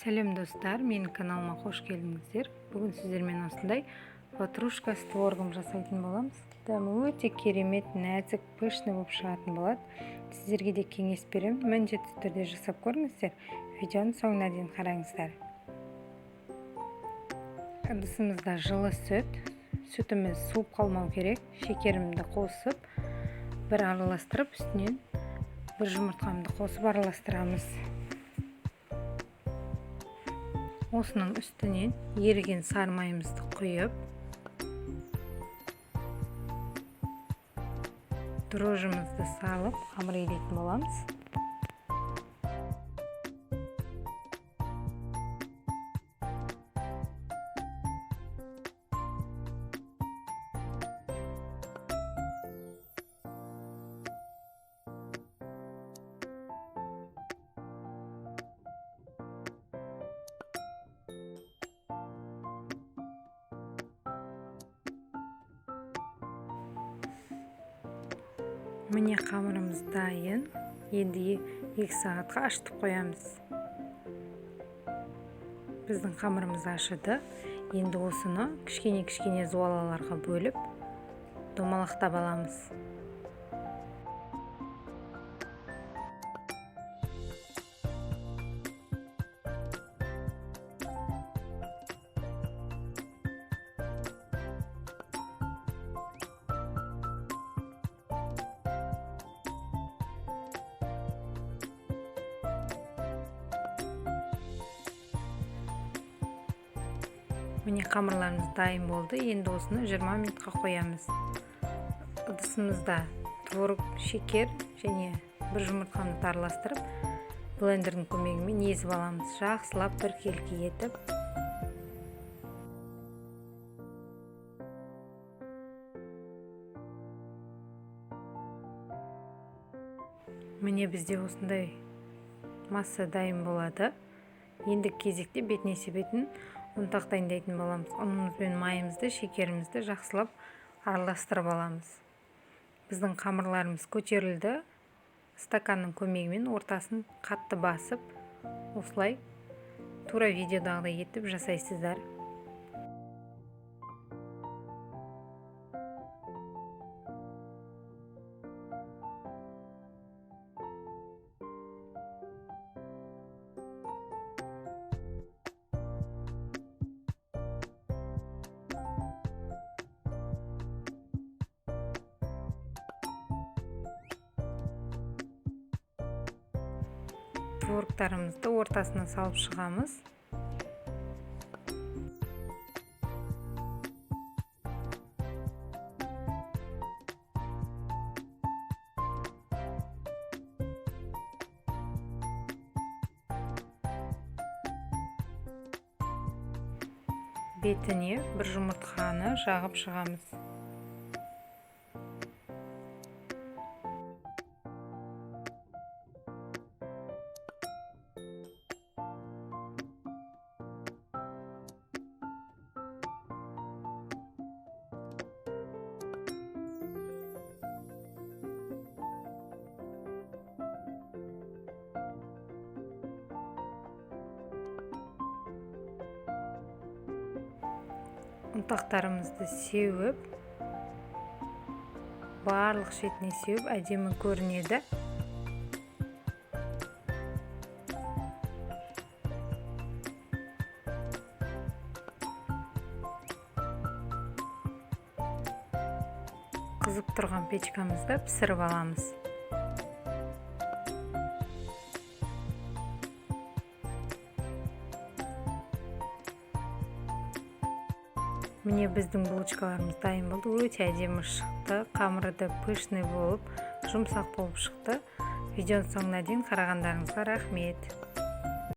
Сәлем достар, менің каналыма қош келдіңіздер. Бүгін сіздермен осындай ватрушка с творогом жасайтын боламыз. Дәмі өте керемет, нәзік, пышный болып шығатын болады. Сіздерге де кеңес беремін, міндетті түрде жасап көріңіздер. Видеоны соңына дейін қараңыздар. Ыдысымызда жылы сүт. Сүтіміз суып қалмау керек. Шекерімді қосып, бір араластырып, үстінен бір жұмыртқамды қосып араластырамыз. Осының үстінен еріген сары майымызды құйып, дрожжымызды салып, қамыр илейтін боламыз. Міне қамырымыз дайын. Енді 2 сағатқа ашытып қоямыз. Біздің қамырымыз ашыды. Енді осыны кішкене зуалаларға бөліп, домалақтап аламыз. Міне қамырларымыз дайын болды. Енді осыны 20 минутқа қоямыз. Ыдысымызда творог, шекер және бір жұмыртқаны араластырып, блендердің көмегімен езіп аламыз. Жақсылап біркелкі етіп. Міне бізде осындай масса дайын болады. Енді кезекте бетіне себетін ұнтақ дайындайтын боламыз. Ұнымыз бен майымызды, шекерімізді жақсылап араластырып аламыз. Біздің қамырларымыз көтерілді. Стаканның көмегімен ортасын қатты басып, осылай тура видеодағыдай етіп жасайсыздар. Творогтарымызды ортасына салып шығамыз. Бетіне бір жұмыртқаны жағып шығамыз. Ұнтақтарымызды сеуіп, барлық шетіне сеуіп, әдемі көрінеді. Қызып тұрған печкамызда пісіріп аламыз. Міне біздің булочкаларымыз дайын болды. Өте әдемі шықты. Қамыры да пышный болып, жұмсақ болып шықты. Видеоның соңына дейін қарағандарыңызға рахмет.